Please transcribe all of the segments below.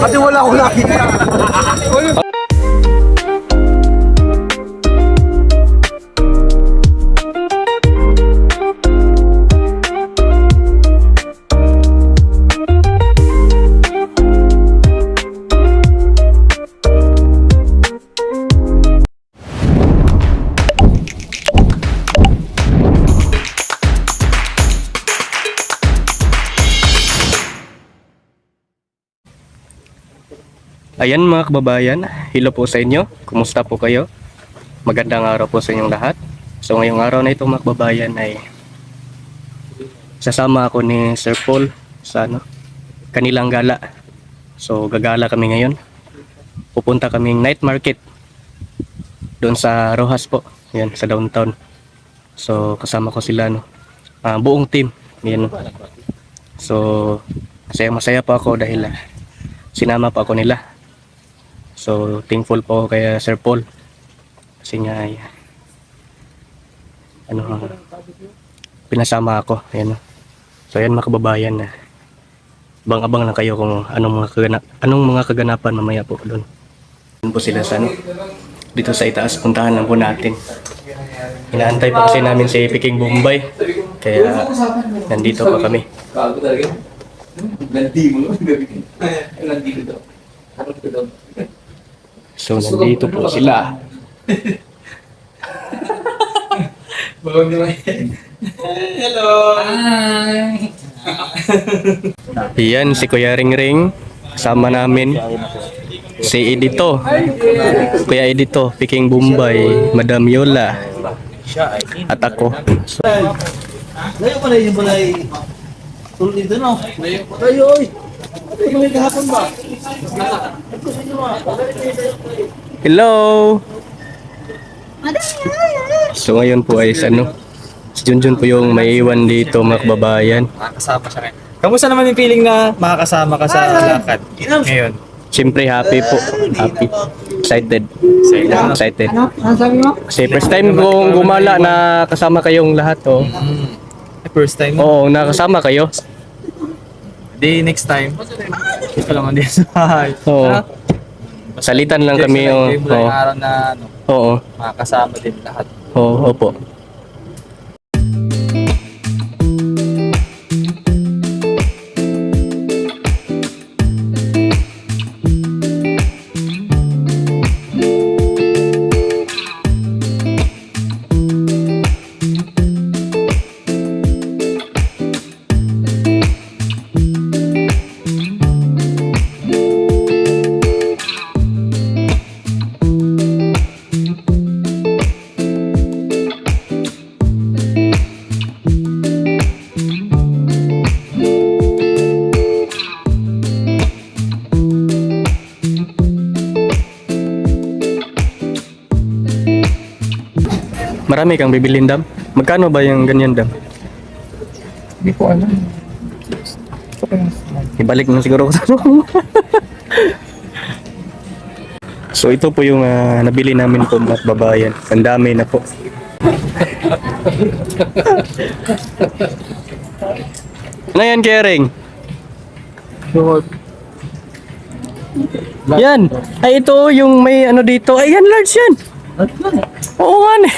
Kasi wala akong nakita. Ayan mga kababayan, hello po sa inyo. Kumusta po kayo? Magandang araw po sa inyong lahat. So ngayong araw na ito mga kababayan ay sasama ako ni Sir Paul sa kanilang gala. So gagala kami ngayon. Pupunta kaming night market doon sa Rojas po, yan sa downtown. So kasama ko sila buong team. Yan. So masaya pa ako dahil sinama pa ako nila. So thankful po ako kay Sir Paul kasi nga ay pinasama ako. Ayan. So ayan mga kababayan, abang-abang lang kayo kung anong mga kaganapan mamaya po doon. Doon po sila sa dito sa itaas, puntahan lang po natin. Inaantay po kasi namin si Peking Bombay kaya nandito pa kami. So nandito po sila. Hello! Hi! Yan si Kuya Ring Ring, kasama namin si Edito, Kuya Edito, Peking Bombay, Madam Yola, at ako. So, Layo pa na yung balay. Tulog dito, no? Layo, oy! Ito may kahapon ba? hello! So ngayon po ay si Junjun po yung may iwan dito mga kababayan. Makakasama siya ngayon. Kamusta naman yung feeling na makakasama ka sa lakad ngayon? Siyempre happy po, happy. Excited. Excited. Kasi first time kong gumala na kasama kayong lahat First time mo? Oo, nakasama kayo. Di next time. Ito naman din sa bahay. Oo. Salitan lang kami. Yung araw na Oo. makakasama din lahat. Oo, opo. Marami kang bibilin, Dam? Magkano ba yung ganyan, Dam? Hindi ko alam. Ibalik mo siguro ko sa So ito po yung nabili namin po mga babayan. Ang dami na po. Ano yan, Kering? Yan! Ay ito yung may dito. Ay yan, large yan! Oo nga eh.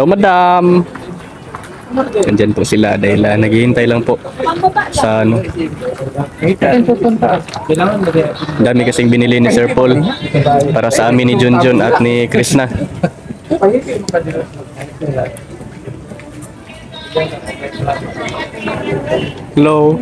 Hello, madam. Nandyan po sila dahil naghihintay lang po sa ano. Dami kasing binili ni Sir Paul para sa amin ni Junjun at ni Krishna. Hello.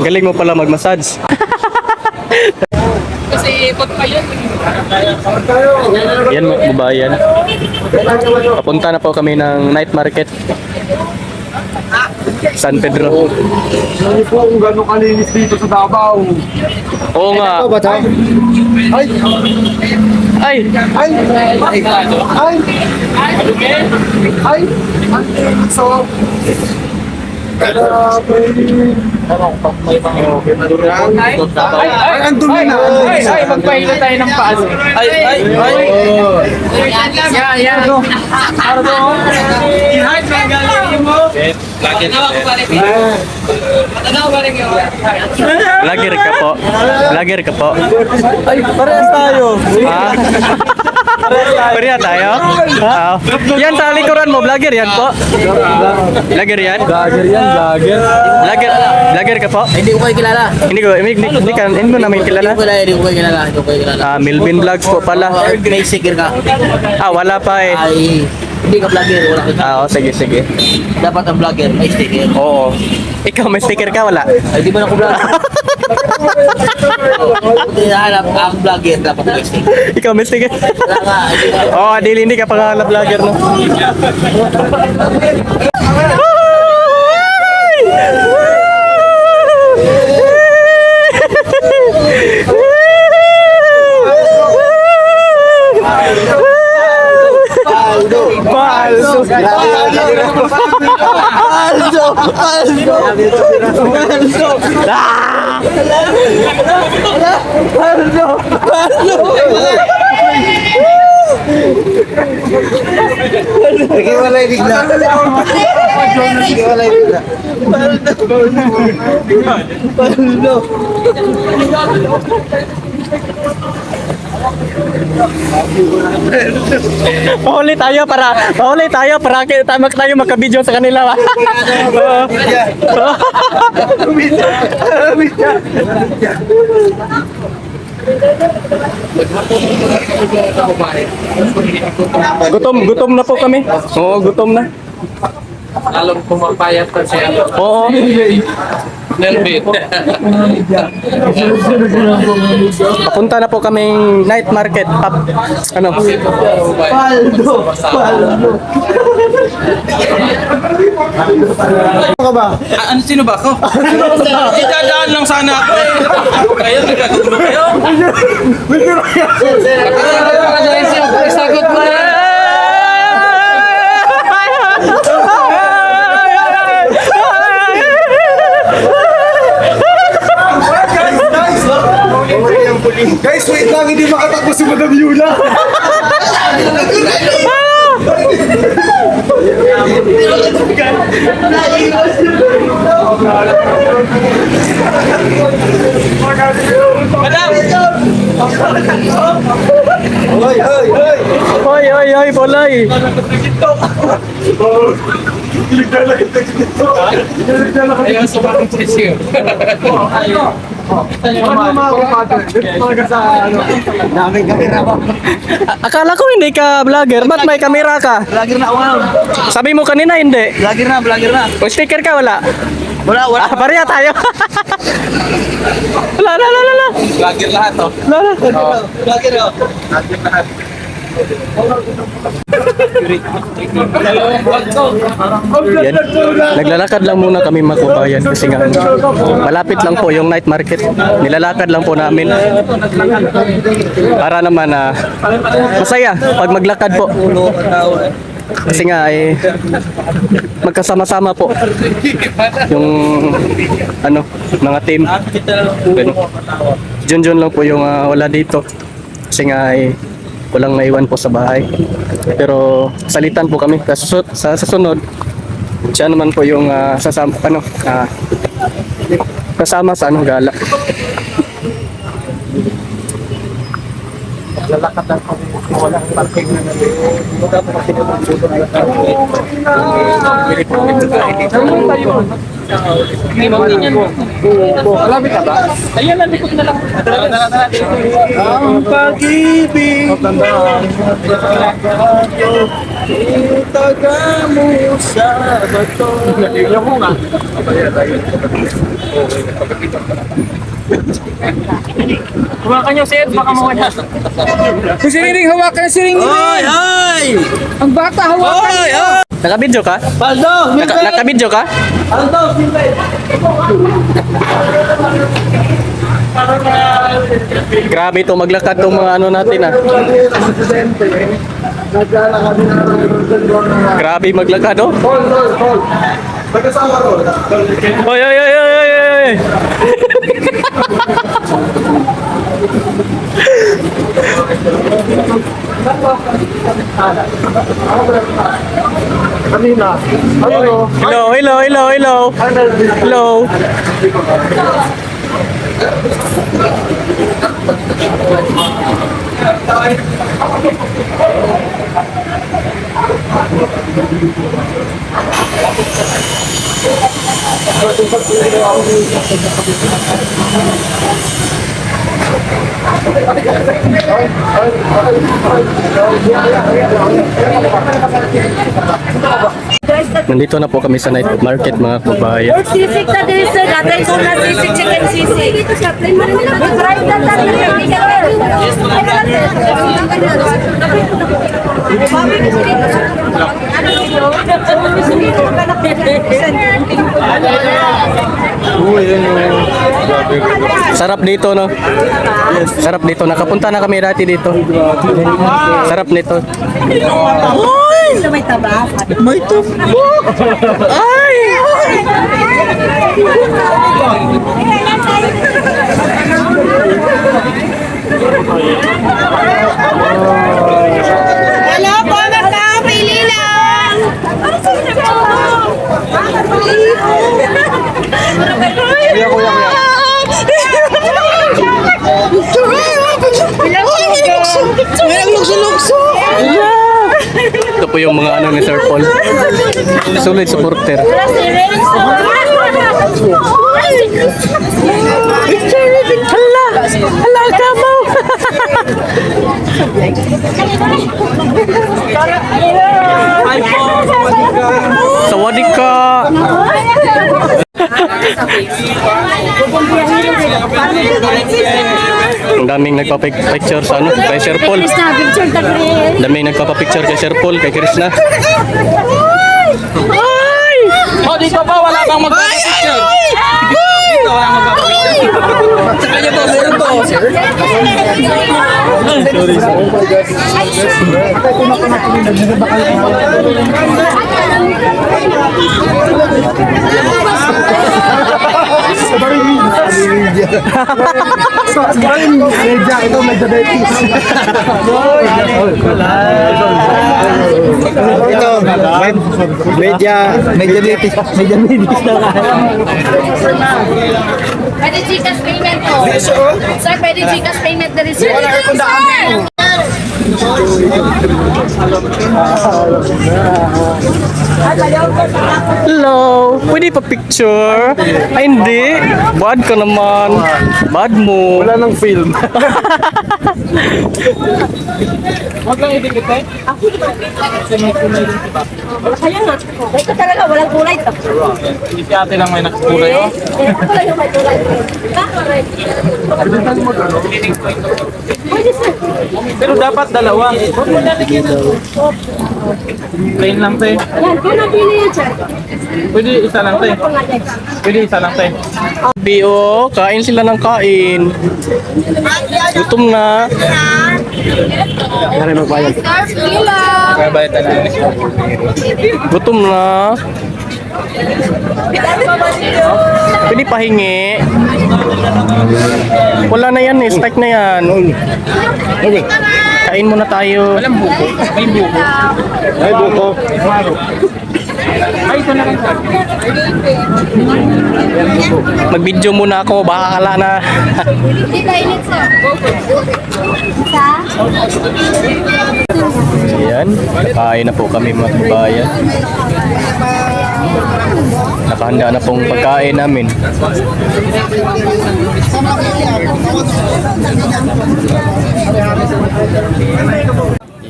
Galing mo pala mag-massage. Kasi pag kayo, Yan mga kababayan. Papunta na po kami ng night market. San Pedro. Hindi po kung gano'ng kalinis dito sa Davao. Oo nga. Ay! Ay! Ay! Ay! Ay! So, ay, ang dumi na. ay, magpahinga tayo ng paas. Yan. Para doon. I-hide mo ang galing mo. Tanawa ko balik. Tanawa balik yun. Vlogger ka po. Vlogger ka po. Ay, parehas tayo. Ha? Pareha tayo? Ah. Yan sa likuran mo, vlogger yan po. Vlogger yan? Vlogger yan, vlogger. Vlogger ka po? Hindi ko kayo kilala. Hindi mo namin kilala. Hindi ko kayo kilala. Ah, Melvin Vlogs po pala. May sticker ka. Ah, wala pa eh. Ay, hindi ka vlogger. Wala ka. Ah, oh, sige. Dapat ang vlogger, may sticker. Oo. Ikaw, may sticker ka? Wala? Ay, di ba na ako vlogger? Hindi nahanap ang vlogger, dapat may sticker. Ikaw, may sticker? Wala nga. Oo, hindi ka pa nga vlogger, no? Palso! Naghiwalay bigla. Naghiwalay bigla. Pahuli tayo para tayo magka-video sa kanila. Gutom na po kami. Oo, gutom na. Alam pumapayat pa siya. Oo. Papunta na po kaming night market. Ano? Paldo! Paldo! Ano ba? Ano, sino ba ako? Idadaan lang sana ako eh. Kayo, nagkagulo kayo. Sagot mo na. Guys, wait lang, hindi makatakbo si Madam Yula. Hoy, Polay! Ayaw, sumakang sisiyo. Akala ko hindi ka vlogger. Ba't may kamera ka? Vlogger na ako. Sabi mo kanina hindi. Vlogger na, vlogger na. O sticker ka wala? Wala, wala. Pareha tayo. Wala. Vlogger lahat oh. Vlogger na. Yan. Naglalakad lang muna kami mga kabayan kasi nga malapit lang po yung night market. Nilalakad lang po namin. Para naman masaya pag maglakad po. Kasi nga magkasama-sama po yung mga team. Junjun lang po yung wala dito. Kasi nga walang naiwan po sa bahay. Pero salitan po kami sa susunod. Siya naman po yung kasama sa gala. Lalakad lang kami. Walang parking na Malapit ka ba? Ayan, nalikot na lang. Ang pag-ibig itaga mo sa bato. Naligaw mo nga. Hawakan niyo si Ed, baka mawala. Si Riring, hawakan si Riring. Hoy! Hoy! Ang bata, hawakan niyo. Nakabidyo ka? Paldo! Nakabidyo ka? Paldo! Silvay! Grabe ito maglakad tong mga natin Grabe maglakad oh. Magkasama ko. Oy. Kanina. Hello. Nandito na po kami sa night market mga kabayan. Sisig na din sir. Atay ko na sisig, chicken sisig. Ito siya. Plain man nila. Fried na tayo. Sarap dito no? Sarap dito. Nakapunta na kami dati dito. Sarap nito. May taba. May tubo! Ay! Hello po, magkakapili lang. Ito po yung mga ni Sir Paul. Solid supporter. Hala ka mo! Sawadee ka! Ang daming nagpa-picture sa ano, kay Sir Paul. Daming nagpapa-picture kay Sir Paul, kay Krishna. Oh, dito pa wala bang magpapicture? Dito wala magpapicture. Sa kanya po, meron po. Media, ito medyo diabetes. Ito, medyo diabetes. Pwede Gcash payment po. Sir, pwede Gcash payment na rin sir. Hello, pwede pa picture? Ay hindi, bad ka naman. Bad mo. Wala nang film. Huwag lang ibigit eh. Kaya nga. Ito talaga, walang kulay to. Hindi si ate lang may nakakulay. Oh. Ito lang yung may kulay. Bakit? Pwede sir. Pero dapat dalawa. Huwag mo lalagyan ng plain lang te. Yan, kung napili yan sir. Pwede isa lang te. Pwede isa lang te. Bio, kain sila ng kain. Gutom na. Kaya bayad na lang. Gutom na. Pwede pahingi. Wala na yan eh, strike na yan. Kain muna tayo. Walang buko. May buko. Ay, buko. Ay, ito na lang. Mag-video muna ako, baka kala na. Hindi kainit sir. Isa? Ayan, kain na po kami mga kabayan. Nakahanda na pong pagkain namin.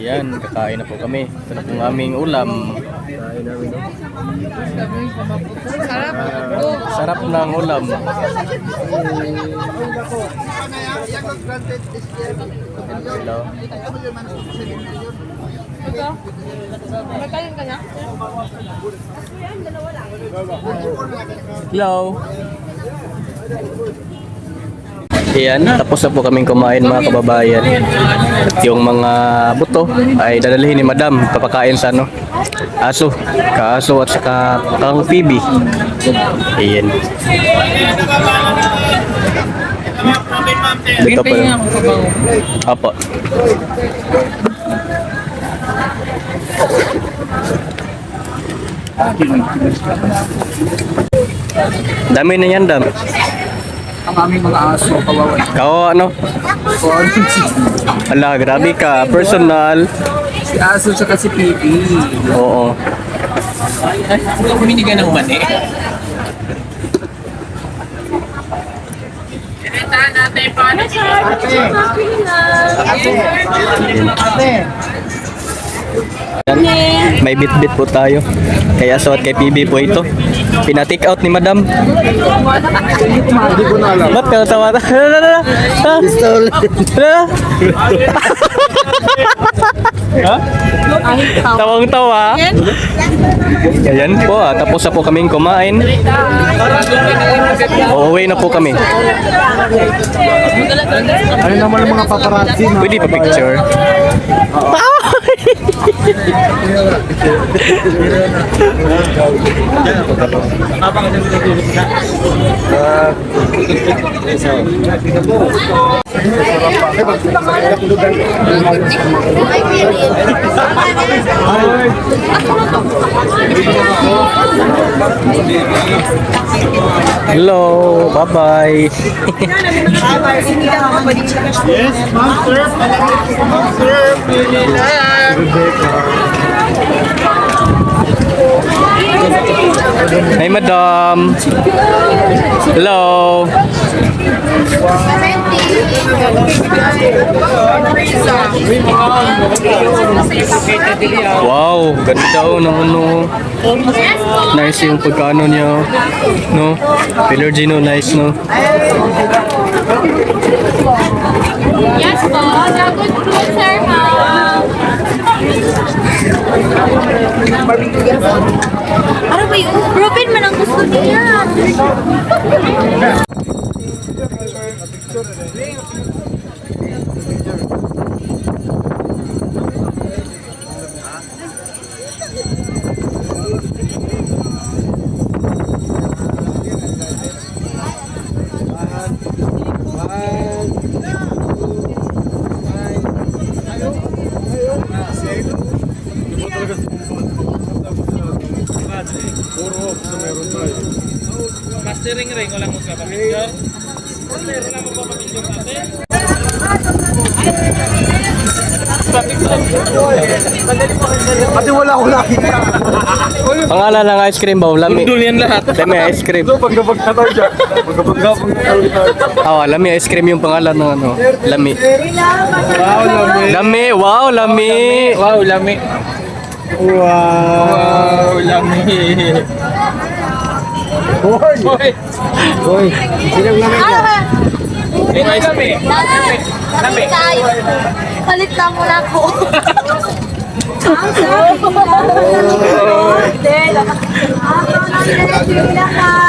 Ayan, kakain na po kami. Ito na pong aming ulam. Sarap ng ulam. Hello. Hello. Ayan, tapos na po kaming kumain mga kababayan. At yung mga buto ay dadalhin ni Madam papakain sa ano, aso, kaaso at saka kang PB. Ayan. Dito pa lang. Apo. Dami na yan, Dam. Ang aming mga aso, kawawan. Kao ano? Ala, grabe ka. Personal. Si aso tsaka si Pipi. Oo. Huwag kuminigan ng mani. May bit-bit po tayo. Kaya suot kay PB po ito. Pina-take out ni Madam. Hindi ko na alam. Ba't ka natawa? Tawang-tawa. Ayan po, tapos na po kaming kumain. Uuwi na po kami. Ano naman ang mga paparazzi na? Pwede pa picture. Hello, bye-bye. Yes, ma'am, sir. Ma'am, sir. Hi, Madam. Hello. Wow, ganda ng ano. Nice yung pagkano niya. No? Pillar Gino, nice no? Yes po, good food, sir, ma'am. Ano ba yun? Ruben man ang gusto niya. Ate, wala akong nakita. Pangalan ng ice cream ba? Lami. Dul yan lahat. Lami ice cream. Pagkabag na tayo dyan. Pagkabag na tayo dyan. Oh, Lami ice cream yung pangalan ng ano. Lami. Wow, lami. Lami, wow, Lami. Wow, lami. Wow. Wow, lami. Hoy. Hoy. Sinang lami ka? Lami. Lami tayo. Palit lang mo na ako.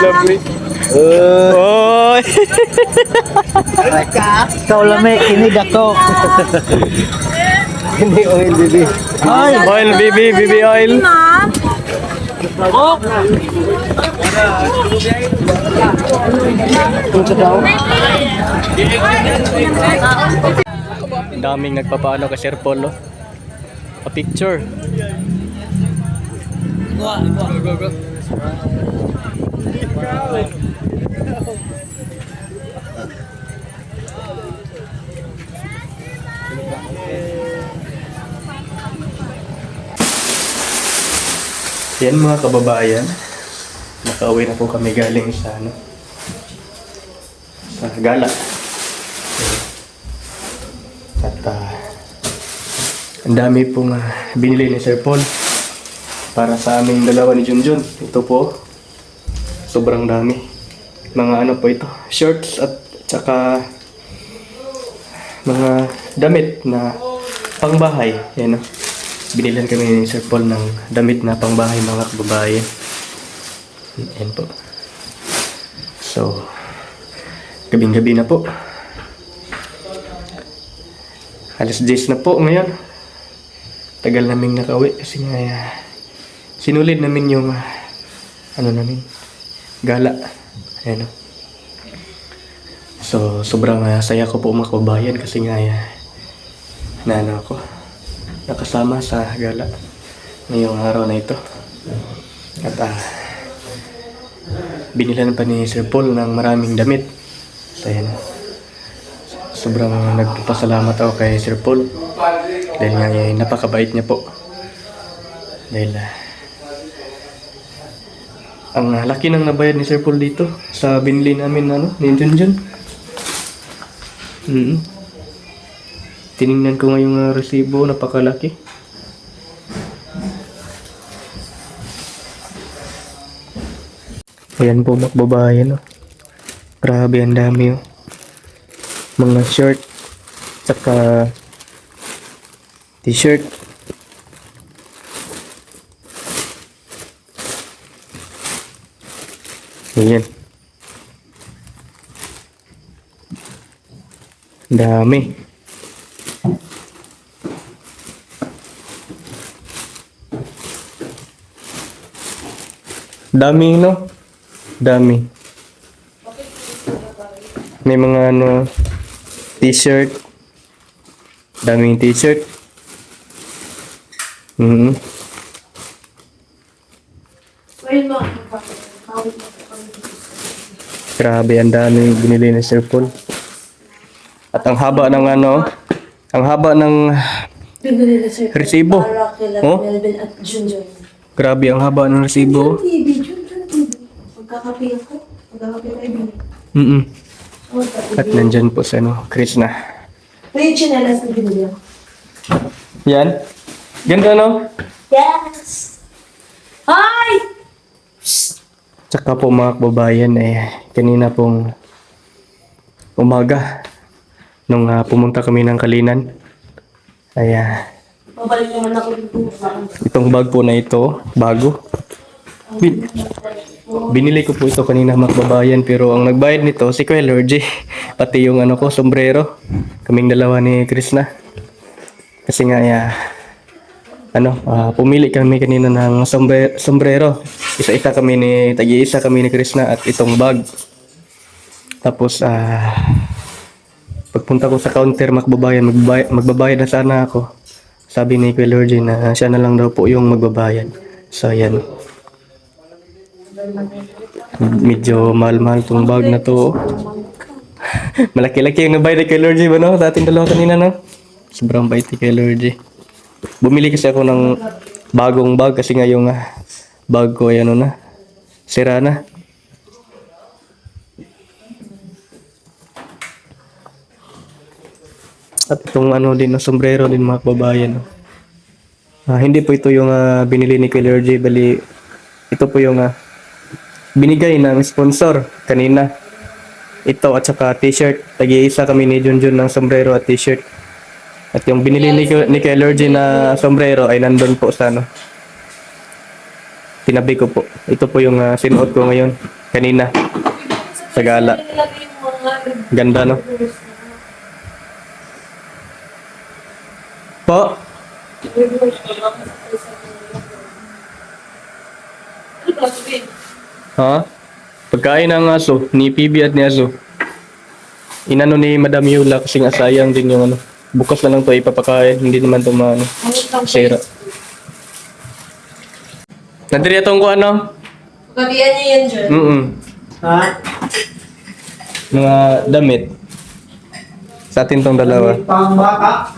Lami. Oy. Ikaw lami, kinig ako. Hindi, oil, baby. Oil, baby oil. Ma'am. Daming nagpapaano ka Sir Paul, oh. Pa-picture. Yan mga kababayan, nakauwi na po kami galing sa ano, sa gala. At ang dami pong binili ni Sir Paul para sa aming dalawa ni Junjun. Ito po, sobrang dami. Mga ano po ito, shorts at saka mga damit na pangbahay. Yan, no? Binilan kami ni Sir Paul ng damit na pangbahay mga kababayan. Yan po. So, gabing-gabi na po. Alas 10 na po ngayon. Tagal naming nakauwi kasi nga sinulid namin yung ano namin, gala. Ayan, no? So, sobrang saya ko po mga kababayan kasi nga naano ako, nakasama sa gala ngayong araw na ito. At binilan pa ni Sir Paul ng maraming damit. So, ayan. Sobrang nagpapasalamat ako kay Sir Paul dahil nga napakabait niya po. Dahil ang laki ng nabayad ni Sir Paul dito sa binili namin ano, ni Junjun. Tiningnan ko ngayong resibo, napakalaki. Ayan po mga babae, no? Grabe, ang dami, oh. Mga short, saka t-shirt. Ayan. Dami. Dami, no? Dami. May mga ano, t-shirt. Daming t-shirt. Grabe, ang dami binili ni Sir Paul. At ang haba ng ano, ang haba ng resibo. Oh? Grabe, ang haba ng resibo. At nandyan po sa ano, Chris na. May chinelas na binili. Yan. Ganda, no? Yes! Hi! Tsaka po mga kababayan, kanina pong umaga, nung pumunta kami ng Kalinan, ay Pabalik naman ako dito. itong bag po na ito, bago. Binili ko po ito kanina mga kababayan, pero ang nagbayad nito si Kuya Lorgy. Pati yung ano ko, sombrero. Kaming dalawa ni Krishna. Kasi nga, pumili kami kanina ng sombrero. Isa-isa kami tagi-isa kami ni Krishna at itong bag. Tapos, pagpunta ko sa counter mga kababayan, magbabayad na sana ako. Sabi ni Kuya Lorgy na siya na lang daw po yung magbabayad. So, yan. Medyo mahal-mahal tong bag na to. Malaki-laki yung nabayad ni Kuya Lorgy ba, no? Sa ating dalawa kanina, no? Sobrang bait ni Kuya Lorgy. Bumili kasi ako ng bagong bag kasi nga yung bag ko ay sira na. At itong din, sombrero din mga kababayan. Hindi po ito yung binili ni Kuya Lorgy, bali ito po yung binigay ng sponsor kanina. Ito at saka t-shirt. Tagi-isa kami ni Junjun ng sombrero at t-shirt. At yung binili ni Kuya Lorgy na sombrero ay nandun po sa tinabi ko po. Ito po yung sinuot ko ngayon. Kanina. Sa gala. Ganda, no? Po? Ha? Pagkain ng aso, ni PB at ni Aso. Inano ni Madam Yula kasi nga sayang din yung bukas na lang to ipapakain, hindi naman to sira. Nadiri atong ko Pagkabihan niyo yan dyan. Ha? Mga damit. Sa atin tong dalawa. Pang baka.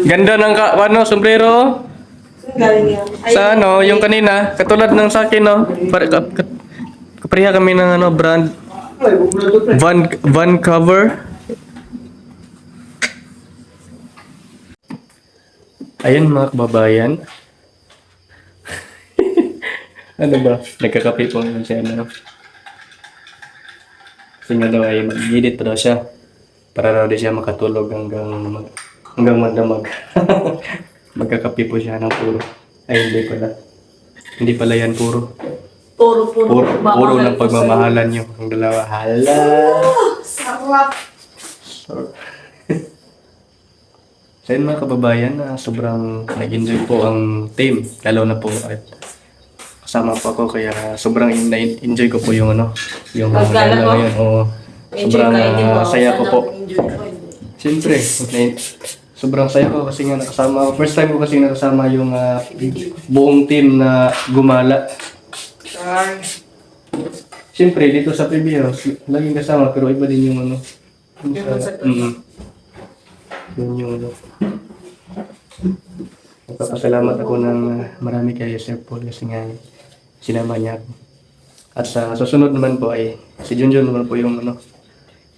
Ganda ng sombrero. Galing yan. Sa yung kanina, katulad ng sa akin, no? Kapareha kami ng brand. Van cover. Ayun mga kababayan. Ano ba? Nagkakape po naman siya. Kasi nga daw ay mag-edit pa daw siya. Para daw di siya makatulog hanggang magdamag. Magkakape po siya ng puro. Ay, hindi pala. Hindi pala yan puro. Puro ng pagmamahalan nyo. Ang dalawa. Hala! Sarap! So yun mga kababayan, sobrang nag-enjoy po ang team. Lalo na po kasama po ako. Kaya sobrang na-enjoy ko po yung yung gala ngayon. Sobrang saya ko po. Siyempre, sobrang saya ko kasi nga nakasama ako. First time ko kasi nakasama yung buong team na gumala. Siyempre, dito sa PBO, laging kasama pero iba din yung yun yung Nagpapasalamat ako ng marami kay Sir Paul kasi nga sinama niya ako. At sa susunod naman po ay si Junjun naman po yung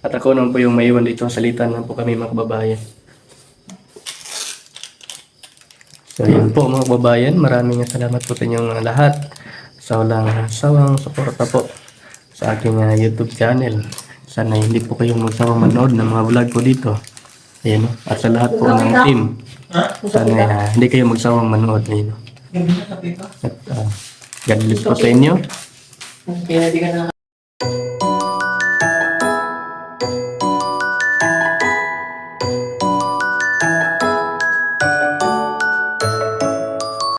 at ako naman po yung maiwan dito. Salitan naman po kami mga kababayan. So yun po mga kababayan, maraming salamat po sa inyong lahat sa walang sawang suporta po sa aking YouTube channel. Sana hindi po kayong magsawang manood ng mga vlog ko dito. Ayan, at sa lahat po ng team. Sana hindi kayo magsawang manood. Ayan. At God bless po sa inyo.